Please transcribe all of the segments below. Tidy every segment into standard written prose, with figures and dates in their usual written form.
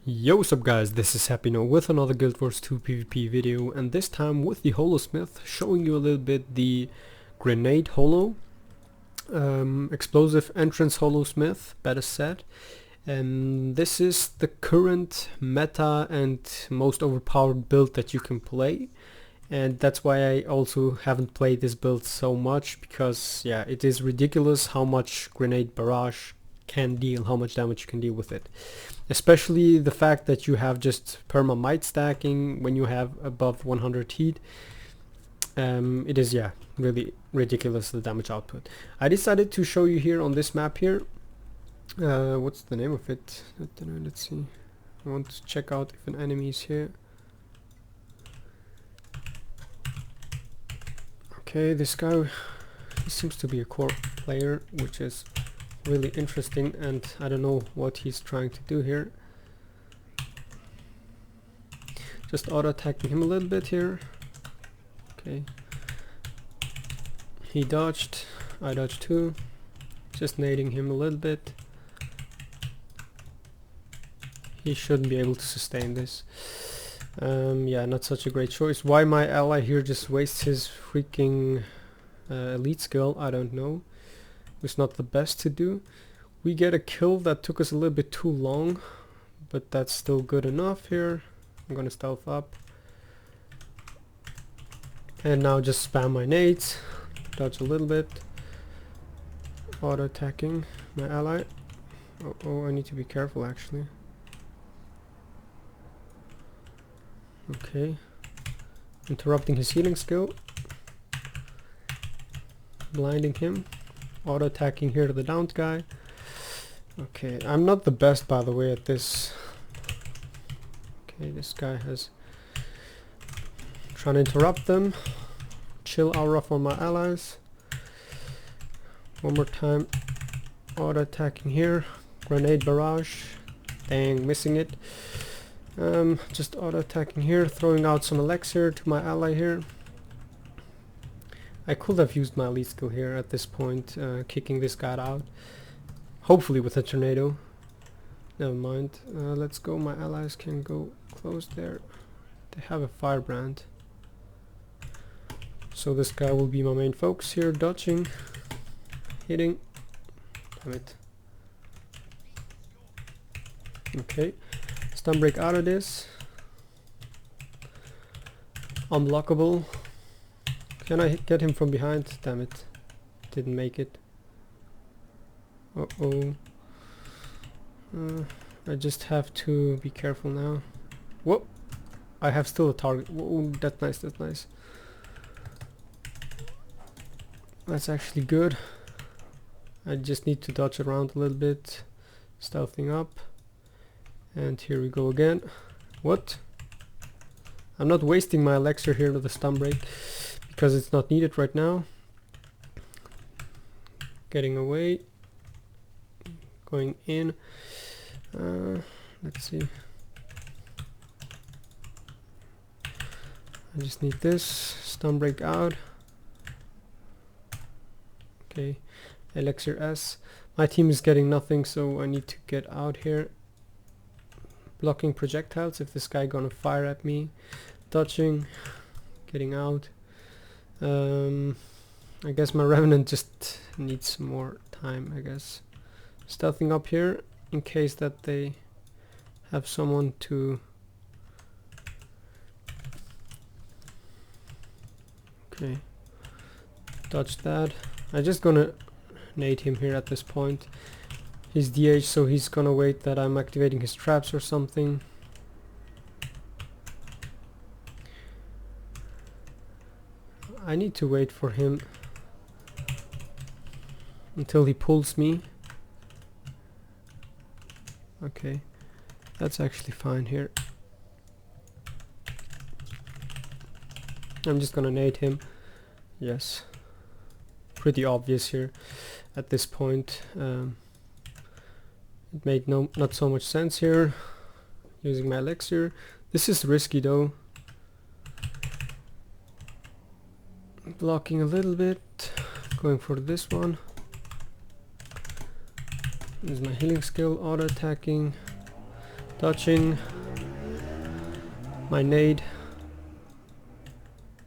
Yo, what's up guys, this is Happy with another Guild Wars 2 PvP video, and this time with the Holosmith, showing you a little bit the grenade holo, explosive entrance Holosmith, better said. And this is the current meta and most overpowered build that you can play, and that's why I also haven't played this build so much, because yeah, it is ridiculous how much grenade barrage can deal, how much damage you can deal with it. Especially the fact that you have just perma might stacking when you have above 100 heat. It is, yeah, really ridiculous, the damage output. I decided to show you here on this map here. What's the name of it? Let's see. I want to check out if an enemy is here. Okay, this guy, he seems to be a core player, which is really interesting, and I don't know what he's trying to do here. Just auto attacking him a little bit here. Okay, he dodged, I dodged too. Just nading him a little bit. He shouldn't be able to sustain this. Yeah, not such a great choice. Why my ally here just wastes his freaking elite skill, I don't know. It's not the best to do. We get a kill that took us a little bit too long, but that's still good enough here. I'm gonna stealth up. And now just spam my nades. Dodge a little bit. Auto attacking my ally. Oh, I need to be careful actually. Okay. Interrupting his healing skill. Blinding him. Auto attacking here to the downed guy. Okay, I'm not the best, by the way, at this. Okay, this guy has trying to interrupt them. Chill aura for my allies. One more time. Auto attacking here. Grenade barrage. Dang, missing it. Just auto attacking here, throwing out some elixir to my ally here. I could have used my elite skill here at this point, kicking this guy out. Hopefully with a tornado. Never mind. Let's go. My allies can go close there. They have a firebrand. So this guy will be my main focus here. Dodging. Hitting. Damn it. Okay. Stun break out of this. Unblockable. Can I get him from behind? Damn it. Didn't make it. Uh-oh. I just have to be careful now. Whoa! I have still a target. Whoa, that's nice, that's nice. That's actually good. I just need to dodge around a little bit. Stealthing up. And here we go again. What? I'm not wasting my elixir here with the stun break, because it's not needed right now. Getting away. Going in. Let's see. I just need this. Stun break out. Okay. Elixir S. My team is getting nothing, so I need to get out here. Blocking projectiles if this guy gonna fire at me. Dodging. Getting out. I guess my Revenant just needs some more time, I guess. Stealthing up here in case that they have someone to... Okay. Dodge that. I'm just gonna nade him here at this point. He's DH, so he's gonna wait that I'm activating his traps or something. I need to wait for him until he pulls me. Okay, that's actually fine here. I'm just gonna nade him. Yes, pretty obvious here at this point. It made not so much sense here using my elixir. This is risky though. Blocking a little bit, going for this one. This is my healing skill, auto attacking. Dodging my nade.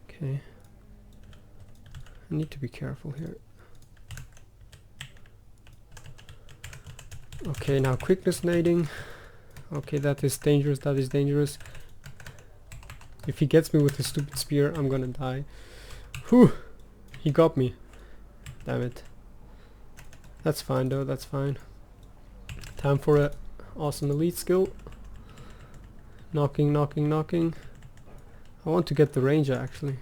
Okay. I need to be careful here. Okay, now quickness nading. Okay, that is dangerous, that is dangerous. If he gets me with his stupid spear, I'm gonna die. Whew! He got me. Damn it. That's fine though, that's fine. Time for a awesome elite skill. Knocking, knocking, knocking. I want to get the ranger actually.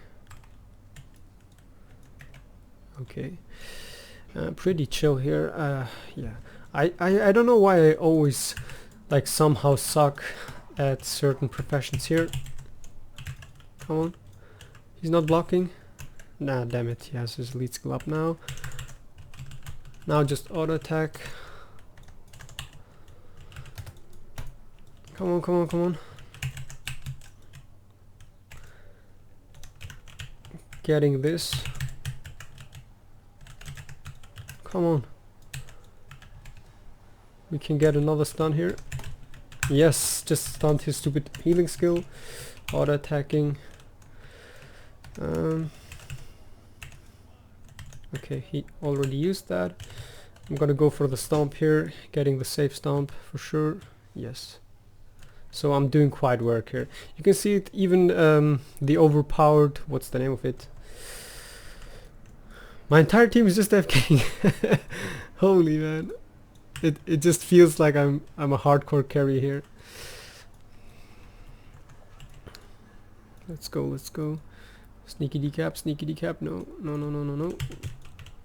Okay. Pretty chill here. Yeah. I don't know why I always like somehow suck at certain professions here. Come on. He's not blocking. Nah, damn it. He has his elite skill up now. Now just auto attack. Come on, come on, come on. Getting this. Come on. We can get another stun here. Yes, just stunned his stupid healing skill. Auto attacking. Okay, he already used that. I'm gonna go for the stomp here, getting the safe stomp for sure. Yes. So I'm doing quite work here. You can see it, even the overpowered, what's the name of it? My entire team is just AFKing. Holy man. It just feels like I'm a hardcore carry here. Let's go, let's go. Sneaky decap, sneaky decap. No, no, no, no, no, no.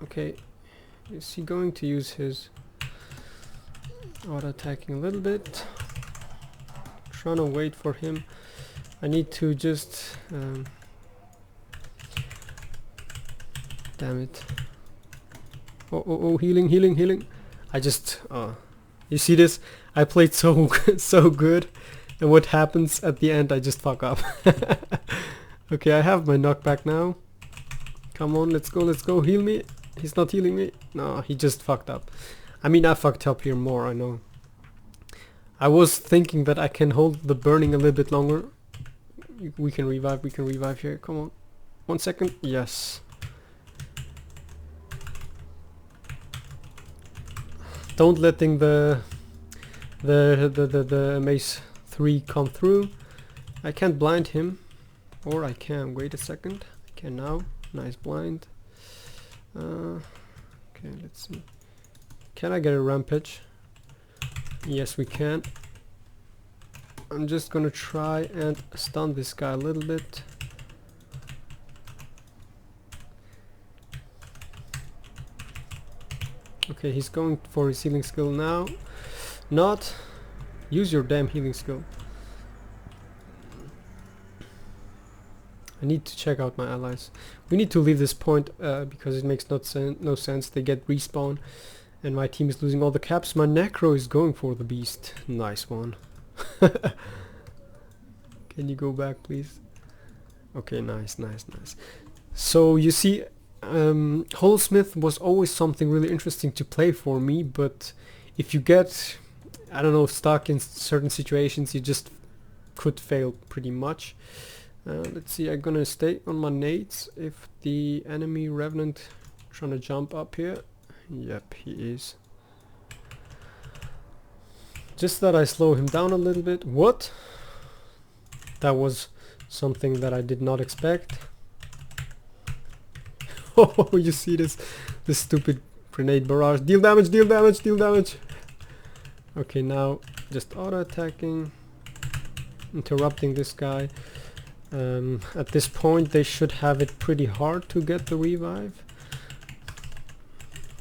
Okay. Is he going to use his auto attacking a little bit? Trying to wait for him. I need to just damn it. Oh, oh, oh, healing, healing, healing. I just you see this? I played so so good, and what happens at the end? I just fuck up. Okay, I have my knockback now. Come on, let's go, let's go. Heal me. He's not healing me. No, he just fucked up. I mean, I fucked up here more, I know. I was thinking that I can hold the burning a little bit longer. We can revive here. Come on. 1 second. Yes. Don't letting the mace 3 come through. I can't blind him. Or I can. Wait a second. I can now. Nice blind. Okay, let's see. Can I get a rampage? Yes, we can. I'm just gonna try and stun this guy a little bit. Okay, he's going for his healing skill now. Not. Use your damn healing skill. I need to check out my allies. We need to leave this point because it makes no sense. They get respawn and my team is losing all the caps. My necro is going for the beast. Nice one. Can you go back please? Okay, nice, nice, nice. So you see, Holosmith was always something really interesting to play for me, but if you get, I don't know, stuck in certain situations, you just could fail pretty much. Let's see, I'm gonna stay on my nades. If the enemy revenant trying to jump up here, yep, he is. Just that I slow him down a little bit. What? That was something that I did not expect. Oh, you see this stupid grenade barrage. Deal damage, deal damage, deal damage. Okay, now just auto attacking, interrupting this guy. At this point they should have it pretty hard to get the revive.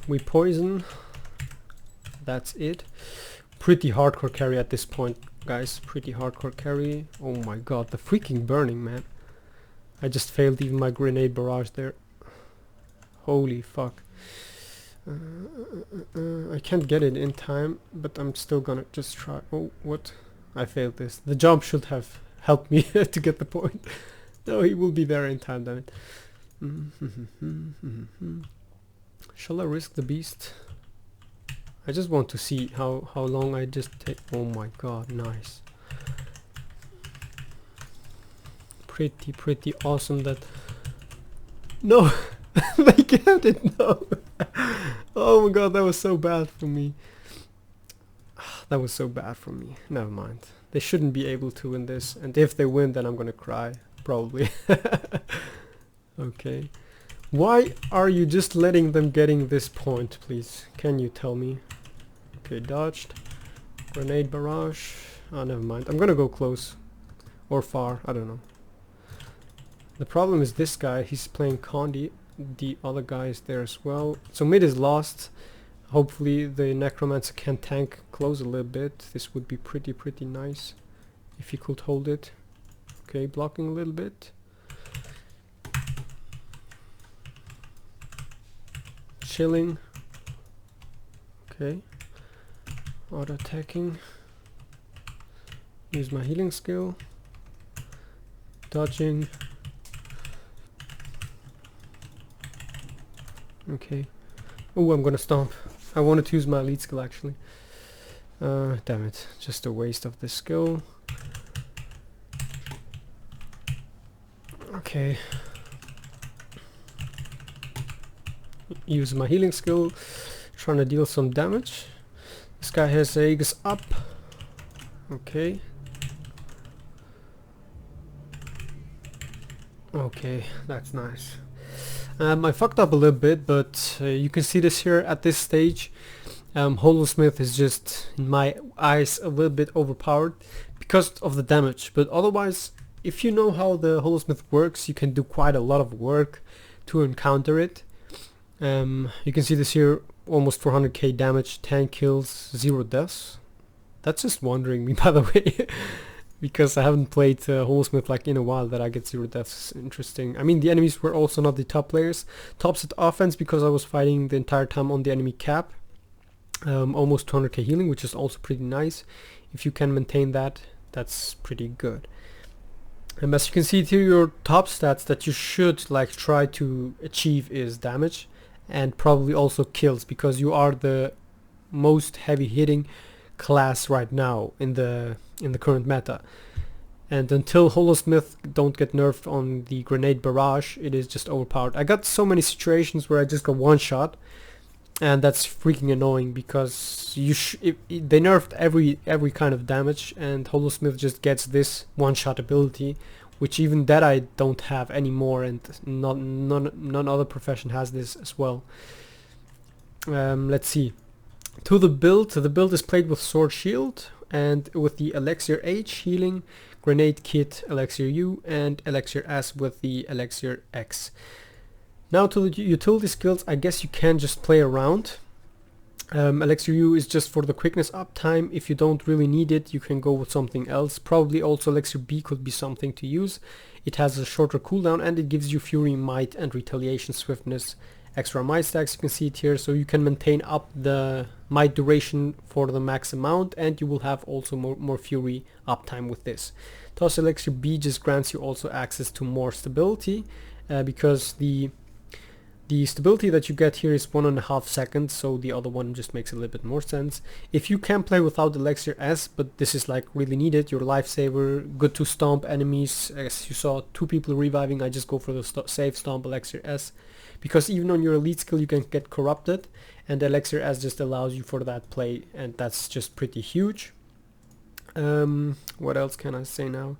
We poison. That's it. Pretty hardcore carry at this point, guys. Pretty hardcore carry. Oh my god, the freaking burning, man. I just failed even my grenade barrage there. Holy fuck. I can't get it in time, but I'm still gonna just try. Oh, what? I failed this. The jump should have helped me to get the point. No, he will be there in time, damn it. Shall I risk the beast? I just want to see how long I just take. Oh my god, nice. Pretty awesome that... No! They get it, no! Oh my god, that was so bad for me. That was so bad for me. Never mind. They shouldn't be able to win this, and if they win then I'm gonna cry. Probably. Okay. Why are you just letting them getting this point, please? Can you tell me? Okay, dodged. Grenade barrage. Oh, never mind. I'm gonna go close. Or far, I don't know. The problem is this guy, he's playing Condi. The other guy is there as well. So mid is lost. Hopefully the Necromancer can tank close a little bit. This would be pretty nice if he could hold it. Okay, blocking a little bit. Chilling. Okay. Auto attacking. Use my healing skill. Dodging. Okay. Oh, I'm gonna stomp. I wanted to use my elite skill actually. Damn it. Just a waste of this skill. Okay. Use my healing skill. Trying to deal some damage. This guy has Aegis up. Okay. Okay, that's nice. I fucked up a little bit, but you can see this here at this stage. Holosmith is just, in my eyes, a little bit overpowered because of the damage. But otherwise, if you know how the Holosmith works, you can do quite a lot of work to encounter it. You can see this here, almost 400k damage, 10 kills, 0 deaths. That's just wondering me, by the way. Because I haven't played Holosmith like in a while that I get 0 deaths. Interesting. I mean, the enemies were also not the top players. Tops at offense because I was fighting the entire time on the enemy cap. Almost 200k healing, which is also pretty nice. If you can maintain that, that's pretty good. As you can see here, your top stats that you should like try to achieve is damage and probably also kills, because you are the most heavy hitting class right now in the current meta. And until Holosmith don't get nerfed on the grenade barrage, it is just overpowered. I got so many situations where I just got one shot, and that's freaking annoying because they nerfed every kind of damage, and Holosmith just gets this one shot ability, which even that I don't have anymore, and none other profession has this as well. Let's see. To the build is played with Sword Shield and with the Elixir H healing, Grenade Kit Elixir U, and Elixir S with the Elixir X. Now to the utility skills, I guess you can just play around. Elixir U is just for the quickness uptime. If you don't really need it, you can go with something else. Probably also Elixir B could be something to use. It has a shorter cooldown and it gives you Fury, Might, and Retaliation Swiftness. Extra might stacks, you can see it here, so you can maintain up the might duration for the max amount, and you will have also more fury uptime with this. Toss Elixir B just grants you also access to more stability, because the stability that you get here is 1.5 seconds, so the other one just makes a little bit more sense. If you can play without Elixir S, but this is like really needed, your lifesaver, good to stomp enemies. As you saw, 2 people reviving, I just go for the save stomp Elixir S. Because even on your elite skill you can get corrupted, and Elixir S just allows you for that play, and that's just pretty huge. What else can I say now?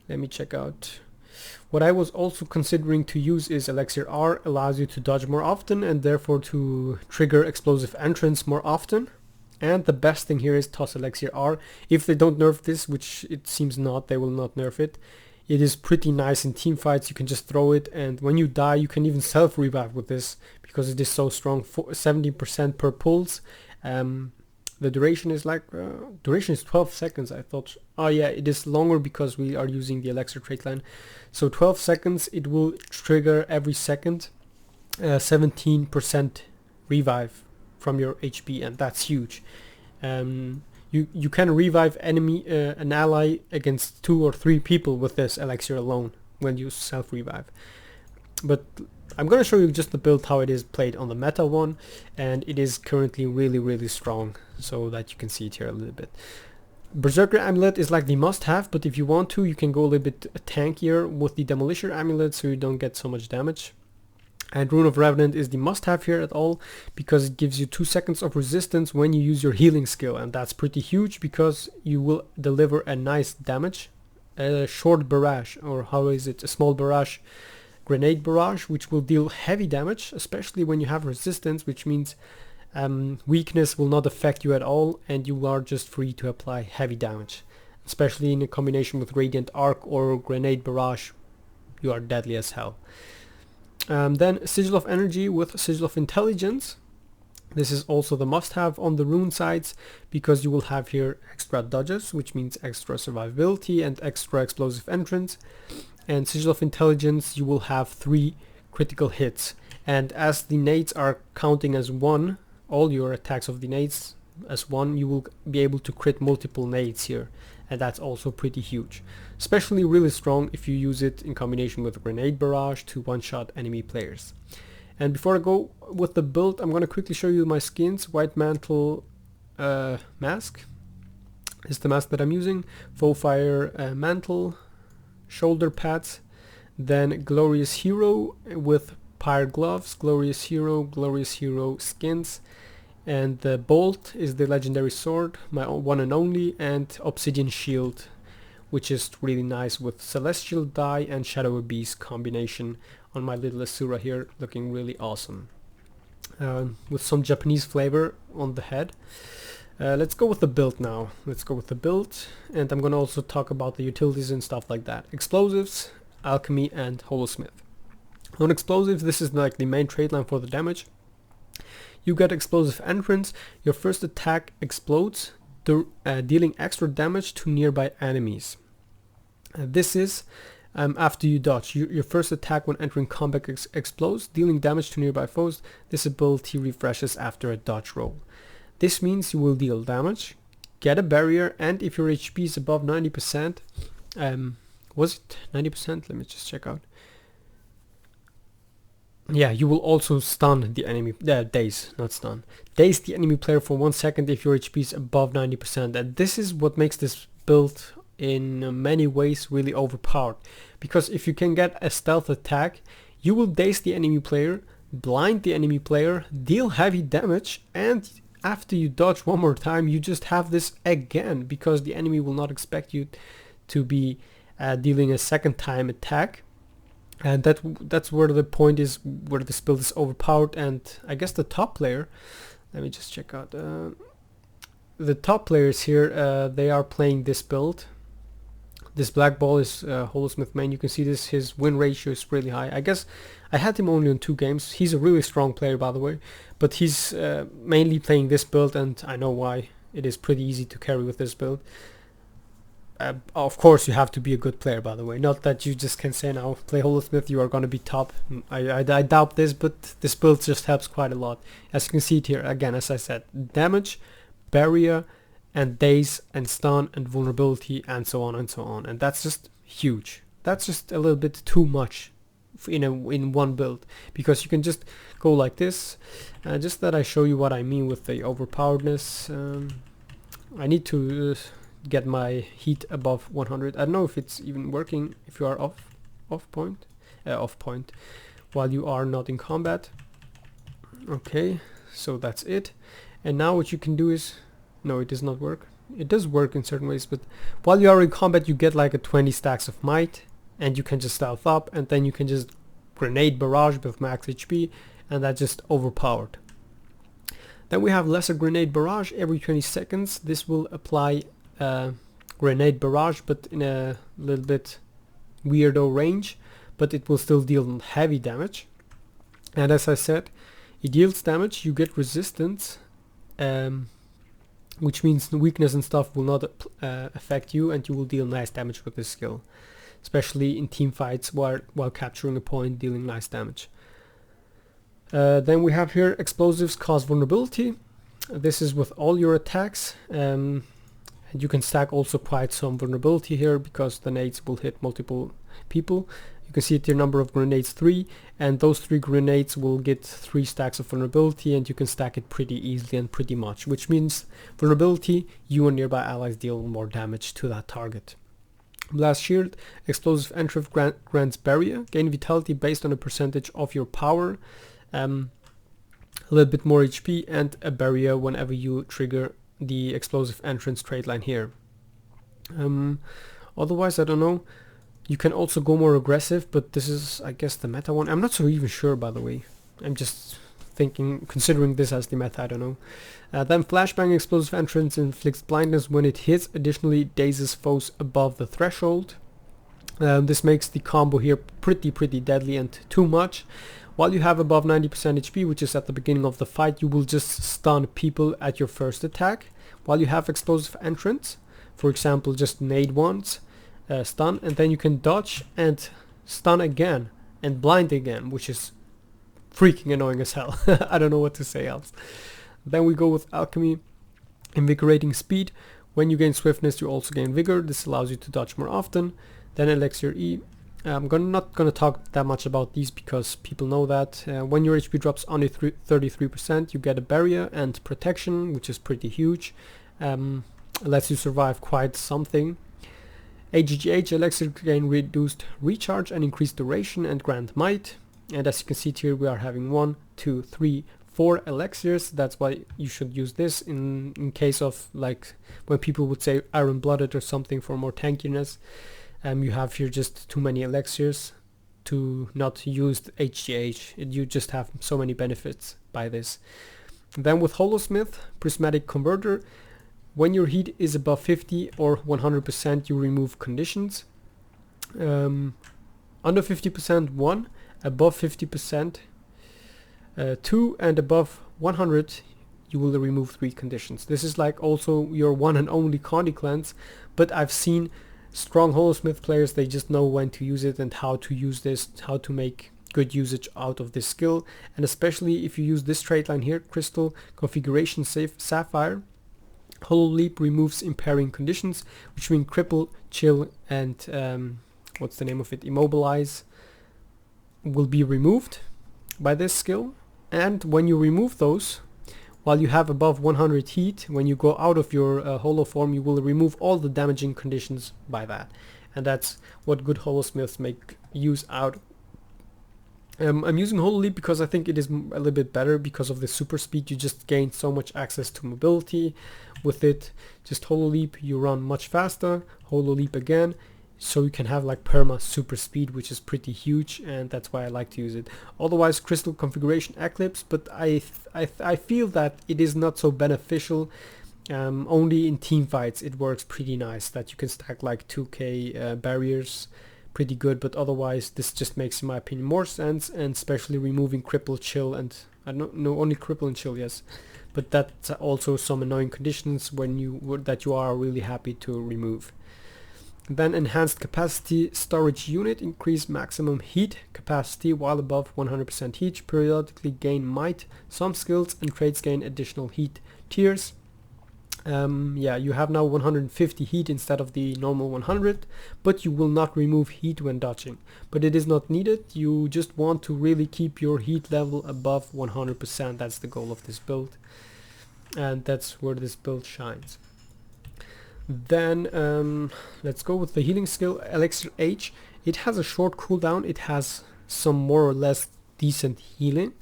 Let me check out. What I was also considering to use is Elixir R, allows you to dodge more often and therefore to trigger explosive entrance more often. And the best thing here is Toss Elixir R. If they don't nerf this, which it seems not, they will not nerf it. It is pretty nice in team fights. You can just throw it, and when you die you can even self-revive with this because it is so strong. 70% per pulse. The duration is like duration is 12 seconds. I thought, oh yeah, it is longer because we are using the Elixir trait line. So 12 seconds it will trigger every second. 17% revive from your HP, and that's huge. You can revive an ally against 2 or 3 people with this elixir alone when you self-revive. but I'm gonna show you just the build how it is played on the meta one, and it is currently really strong, so that you can see it here a little bit. Berserker Amulet is like the must-have, but if you want to, you can go a little bit tankier with the Demolisher Amulet so you don't get so much damage. And Rune of Revenant is the must-have here at all, because it gives you 2 seconds of resistance when you use your healing skill, and that's pretty huge because you will deliver a nice damage. A short barrage, or how is it, a small barrage, grenade barrage, which will deal heavy damage, especially when you have resistance, which means weakness will not affect you at all, and you are just free to apply heavy damage. Especially in a combination with Radiant Arc or Grenade Barrage, you are deadly as hell. Then Sigil of Energy with Sigil of Intelligence. This is also the must-have on the rune sides, because you will have here extra dodges, which means extra survivability and extra explosive entrance. And Sigil of Intelligence, you will have 3 critical hits, and as the nades are counting as 1, all your attacks of the nades as 1, you will be able to crit multiple nades here, and that's also pretty huge. Especially really strong if you use it in combination with Grenade Barrage to one-shot enemy players. And before I go with the build, I'm going to quickly show you my skins. White Mantle mask is the mask that I'm using. Faux Fire mantle, shoulder pads, then Glorious Hero with Pyre gloves, Glorious Hero skins, and the bolt is the legendary sword, my one and only, and Obsidian shield, which is really nice with Celestial die and Shadow Abyss combination on my little Asura here, looking really awesome. With some Japanese flavor on the head. Let's go with the build now. And I'm gonna also talk about the utilities and stuff like that. Explosives, alchemy, and holosmith. On explosives, this is like the main trait line for the damage. You get explosive entrance. Your first attack explodes, dealing extra damage to nearby enemies. This is after you dodge. Your first attack when entering combat explodes, dealing damage to nearby foes. This ability refreshes after a dodge roll. This means you will deal damage, get a barrier, and if your HP is above 90%, was it 90%? Let me just check out. Yeah, you will also stun the enemy, daze, not stun. Daze the enemy player for 1 second if your HP is above 90%, and this is what makes this build in many ways really overpowered. Because if you can get a stealth attack, you will daze the enemy player, blind the enemy player, deal heavy damage, and after you dodge one more time, you just have this again, because the enemy will not expect you to be dealing a second time attack. And that's where the point is, where this build is overpowered. And I guess the top player, let me just check out, the top players here, they are playing this build. This black ball is Holosmith main. You can see this, his win ratio is really high. I guess I had him only on 2 games. He's a really strong player, by the way, but he's mainly playing this build, and I know why. It is pretty easy to carry with this build. Of course, you have to be a good player, by the way. Not that you just can say now, play Holosmith, you are going to be top. I doubt this, but this build just helps quite a lot. As you can see it here, again, as I said, damage, barrier, and daze, and stun, and vulnerability, and so on and so on. And that's just huge. That's just a little bit too much in one build, because you can just go like this. Just that I show you what I mean with the overpoweredness. I need to get my heat above 100. I don't know if it's even working if you are off point while you are not in combat. Okay, so that's it. And now what you can do is, no, it does not work. It does work in certain ways, but while you are in combat, you get like a 20 stacks of might, and you can just stealth up, and then you can just grenade barrage with max HP, and that's just overpowered. Then we have lesser grenade barrage every 20 seconds. This will apply grenade barrage, but in a little bit weirdo range, but it will still deal heavy damage. And as I said, it deals damage, you get resistance, which means the weakness and stuff will not affect you, and you will deal nice damage with this skill, especially in team fights while capturing a point, dealing nice damage. Then we have here explosives cause vulnerability. This is with all your attacks, and you can stack also quite some vulnerability here, because the nades will hit multiple people. You can see your number of grenades 3, and those 3 grenades will get 3 stacks of vulnerability, and you can stack it pretty easily and pretty much, which means vulnerability, you and nearby allies deal more damage to that target. Blast Shield, explosive entrave grants barrier, gain vitality based on a percentage of your power, a little bit more HP, and a barrier whenever you trigger the explosive entrance trait line here. Otherwise, I don't know. You can also go more aggressive, but this is, I guess, the meta one. I'm not so even sure, by the way. I'm just thinking, considering this as the meta, I don't know. Then Flashbang explosive entrance inflicts blindness when it hits, additionally dazes foes above the threshold. This makes the combo here pretty deadly and too much. While you have above 90% HP, which is at the beginning of the fight, you will just stun people at your first attack. While you have explosive entrance, for example, just nade once, stun, and then you can dodge and stun again and blind again, which is freaking annoying as hell. I don't know what to say else. Then we go with Alchemy, invigorating speed. When you gain swiftness, you also gain vigor. This allows you to dodge more often. Then Elixir E. I'm not gonna talk that much about these because people know that. When your HP drops only 33%, you get a barrier and protection, which is pretty huge. Lets you survive quite something. AGGH, Elixir gain reduced recharge and increased duration and grant might. And as you can see here, we are having 1, 2, 3, 4 elixirs. That's why you should use this in case of, like, when people would say iron blooded or something for more tankiness. You have here just too many elixirs to not use HGH. You just have so many benefits by this. Then with Holosmith, prismatic converter. When your heat is above 50 or 100%, you remove conditions. Under 50%, 1. Above 50%, 2. And above 100, you will remove 3 conditions. This is like also your one and only Condi cleanse, but I've seen strong Holosmith players, they just know when to use it and how to use this, how to make good usage out of this skill. And especially if you use this trait line here, Crystal Configuration Sapphire, Holo Leap removes impairing conditions, which mean cripple, chill, and what's the name of it, immobilize, will be removed by this skill. And when you remove those, while you have above 100 heat, when you go out of your holo form, you will remove all the damaging conditions by that. And that's what good Holosmiths make use out. I'm using Holo Leap because I think it is a little bit better because of the super speed. You just gain so much access to mobility with it. Just Holo Leap, you run much faster. Holo Leap again, so you can have like perma super speed, which is pretty huge, and that's why I like to use it. Otherwise, Crystal Configuration Eclipse, but I feel that it is not so beneficial. Only in team fights it works pretty nice, that you can stack like 2k barriers pretty good, but otherwise this just makes, in my opinion, more sense, and especially removing cripple, chill, and I don't know, only cripple and chill, yes, but that's also some annoying conditions when that you are really happy to remove. Then enhanced capacity storage unit, increase maximum heat capacity while above 100% heat, periodically gain might, some skills and traits gain additional heat tiers. Yeah, you have now 150 heat instead of the normal 100, but you will not remove heat when dodging. But it is not needed, you just want to really keep your heat level above 100%, that's the goal of this build. And that's where this build shines. Then let's go with the healing skill, Elixir H. It has a short cooldown, it has some more or less decent healing,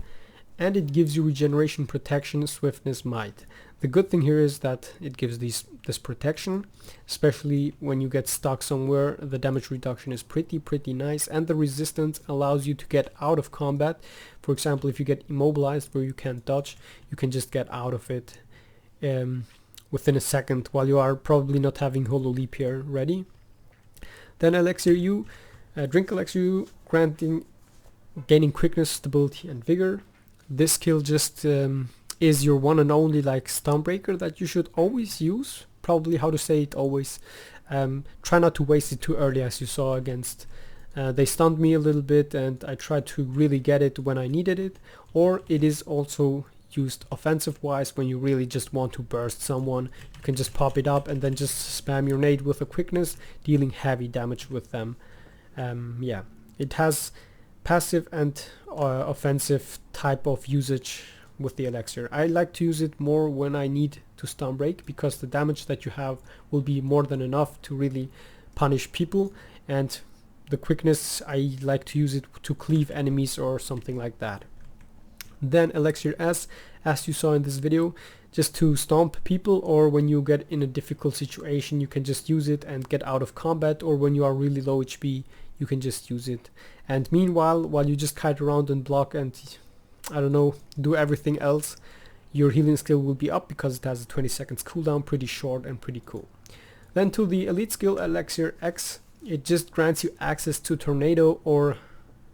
and it gives you regeneration, protection, swiftness, might. The good thing here is that it gives this protection, especially when you get stuck somewhere. The damage reduction is pretty nice, and the resistance allows you to get out of combat. For example, if you get immobilized where you can't dodge, you can just get out of it within a second, while you are probably not having Holo Leap here ready. Then Elixir U, drink Elixir U, gaining quickness, stability, and vigor. This skill just is your one and only like stun breaker that you should always use. Probably how to say it always. Try not to waste it too early, as you saw against. They stunned me a little bit, and I tried to really get it when I needed it. Or it is also used offensive wise when you really just want to burst someone. You can just pop it up and then just spam your nade with a quickness, dealing heavy damage with them. Yeah, It has passive and offensive type of usage with the elixir. I like to use it more when I need to stun break, because the damage that you have will be more than enough to really punish people, and the quickness, I like to use it to cleave enemies or something like that. Then elixir S, as you saw in this video, just to stomp people, or when you get in a difficult situation you can just use it and get out of combat, or when you are really low HP you can just use it. And meanwhile, while you just kite around and block and, I don't know, do everything else, your healing skill will be up because it has a 20 seconds cooldown, pretty short and pretty cool. Then to the elite skill elixir X, it just grants you access to tornado or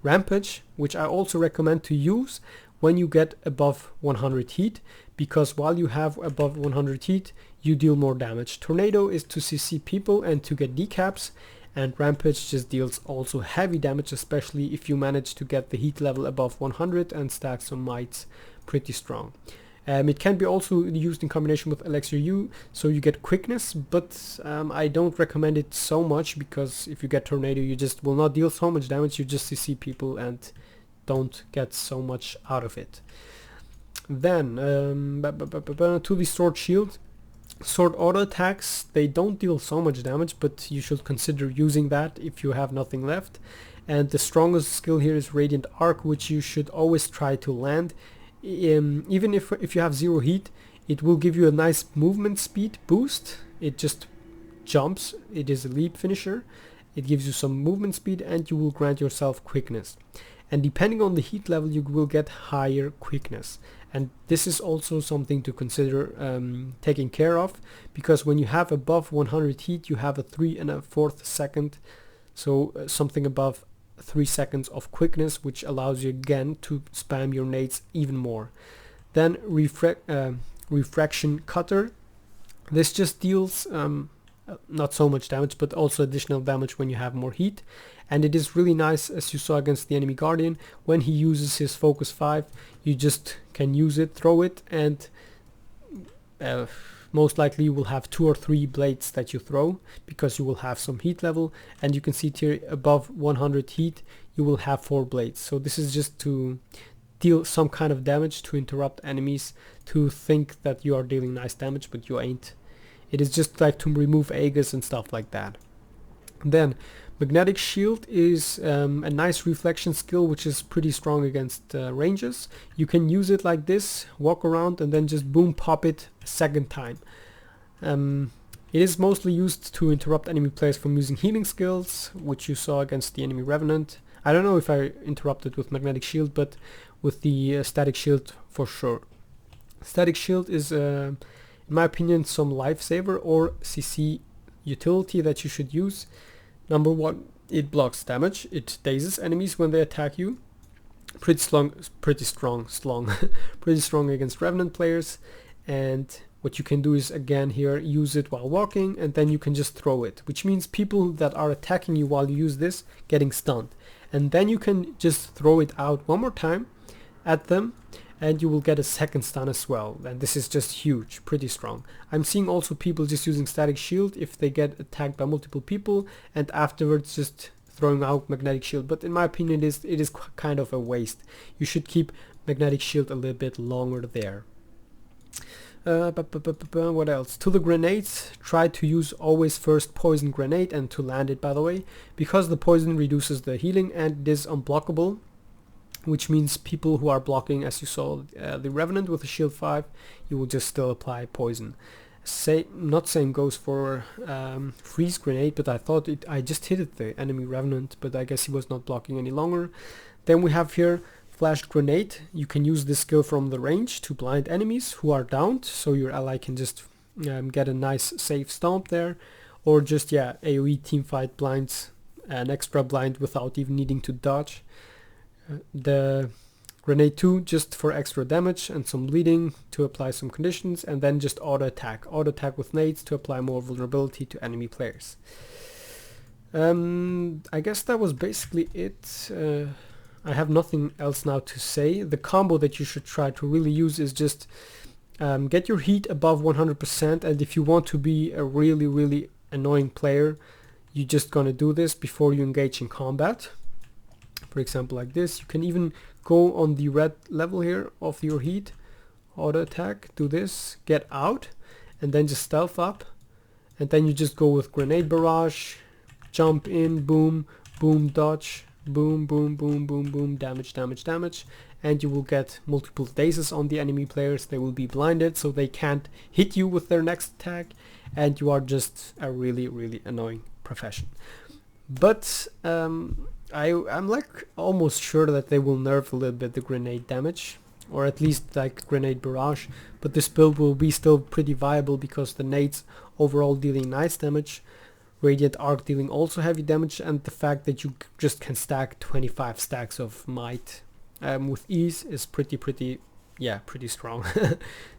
rampage, which I also recommend to use when you get above 100 heat, because while you have above 100 heat you deal more damage. Tornado is to CC people and to get decaps, and rampage just deals also heavy damage, especially if you manage to get the heat level above 100 and stack some mites pretty strong. It can be also used in combination with elixir U, so you get quickness, but I don't recommend it so much, because if you get tornado you just will not deal so much damage, you just CC people and don't get so much out of it. Then to the sword shield. Sword auto attacks, they don't deal so much damage, but you should consider using that if you have nothing left. And the strongest skill here is Radiant Arc, which you should always try to land. Even if you have 0 heat, it will give you a nice movement speed boost. It just jumps, it is a leap finisher. It gives you some movement speed and you will grant yourself quickness. And depending on the heat level you will get higher quickness. And this is also something to consider taking care of, because when you have above 100 heat you have a 3 1/4 second, so something above 3 seconds of quickness, which allows you again to spam your nades even more. Then refraction cutter. This just deals not so much damage, but also additional damage when you have more heat, and it is really nice, as you saw against the enemy guardian. When he uses his focus 5 you just can use it, throw it, and most likely you will have 2 or 3 blades that you throw, because you will have some heat level, and you can see here above 100 heat you will have 4 blades. So this is just to deal some kind of damage, to interrupt enemies to think that you are dealing nice damage, but you ain't. It is just like to remove Aegis and stuff like that. Then magnetic shield is a nice reflection skill, which is pretty strong against ranges. You can use it like this, walk around and then just boom pop it a second time. It is mostly used to interrupt enemy players from using healing skills, which you saw against the enemy revenant. I don't know if I interrupted with magnetic shield, but with the static shield for sure. Static shield is in my opinion some lifesaver or CC utility that you should use. Number 1, it blocks damage. It dazes enemies when they attack you. Pretty strong against revenant players. And what you can do is, again here, use it while walking, and then you can just throw it, which means people that are attacking you while you use this getting stunned, and then you can just throw it out one more time at them and you will get a second stun as well. And this is just huge, pretty strong. I'm seeing also people just using static shield if they get attacked by multiple people, and afterwards just throwing out magnetic shield, but in my opinion it is kind of a waste. You should keep magnetic shield a little bit longer there. What else? To the grenades, try to use always first poison grenade, and to land it, by the way, because the poison reduces the healing and it is unblockable, which means people who are blocking, as you saw the revenant with the shield 5, you will just still apply poison. Not same goes for freeze grenade, but I thought I just hit it, the enemy revenant, but I guess he was not blocking any longer. Then we have here flash grenade. You can use this skill from the range to blind enemies who are downed, so your ally can just get a nice safe stomp there, or just AoE teamfight blinds an extra blind without even needing to dodge. The grenade 2 just for extra damage and some bleeding to apply some conditions, and then just auto attack with nades to apply more vulnerability to enemy players. I guess that was basically it. I have nothing else now to say. The combo that you should try to really use is just get your heat above 100%, and if you want to be a really annoying player, you're just gonna do this before you engage in combat. for example like this. You can even go on the red level here of your heat, auto attack, do this, get out, and then just stealth up, and then you just go with grenade barrage, jump in, boom, boom, dodge, boom, boom, boom, boom, boom, damage, damage, damage, and you will get multiple dazes on the enemy players. They will be blinded, so they can't hit you with their next attack, and you are just a really, really annoying profession. But I'm like almost sure that they will nerf a little bit the grenade damage, or at least like grenade barrage, but this build will be still pretty viable because the nades overall dealing nice damage, radiant arc dealing also heavy damage, and the fact that you just can stack 25 stacks of might with ease is pretty strong.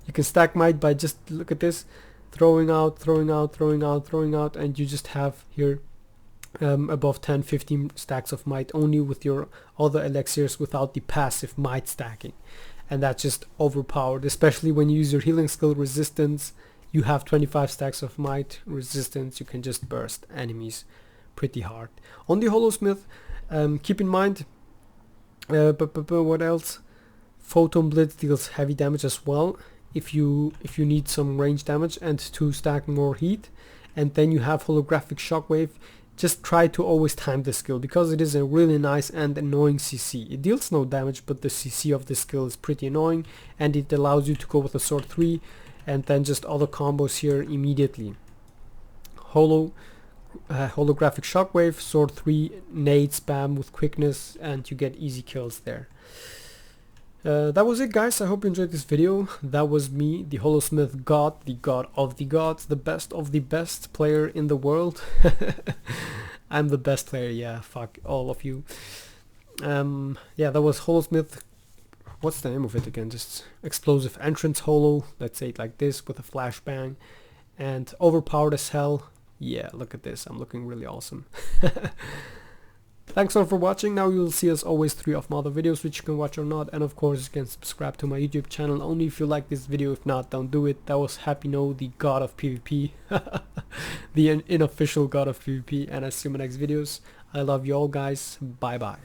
You can stack might by just, look at this, throwing out, and you just have here above 10-15 stacks of might only with your other elixirs without the passive might stacking, and that's just overpowered, especially when you use your healing skill resistance. You have 25 stacks of might resistance, you can just burst enemies pretty hard. On the Holosmith, keep in mind, what else? Photon Blitz deals heavy damage as well if you need some range damage and to stack more heat. And then you have Holographic Shockwave. Just try to always time the skill because it is a really nice and annoying CC. It deals no damage, but the CC of this skill is pretty annoying, and it allows you to go with a sword 3 and then just other combos here immediately. Holographic Shockwave, sword 3, nade spam with quickness, and you get easy kills there. That was it, guys. I hope you enjoyed this video. That was me, the Holosmith God, the God of the gods, the best of the best player in the world. I'm the best player, yeah, fuck all of you. Yeah, that was Holosmith. What's the name of it again? Just explosive entrance holo, let's say it like this, with a flashbang, and overpowered as hell. Yeah, look at this, I'm looking really awesome. Thanks all for watching. Now you will see as always 3 of my other videos which you can watch or not, and of course you can subscribe to my YouTube channel only if you like this video. If not, don't do it. That was Happy No, the god of PvP, the unofficial god of PvP, and I see you in my next videos. I love you all, guys. Bye bye.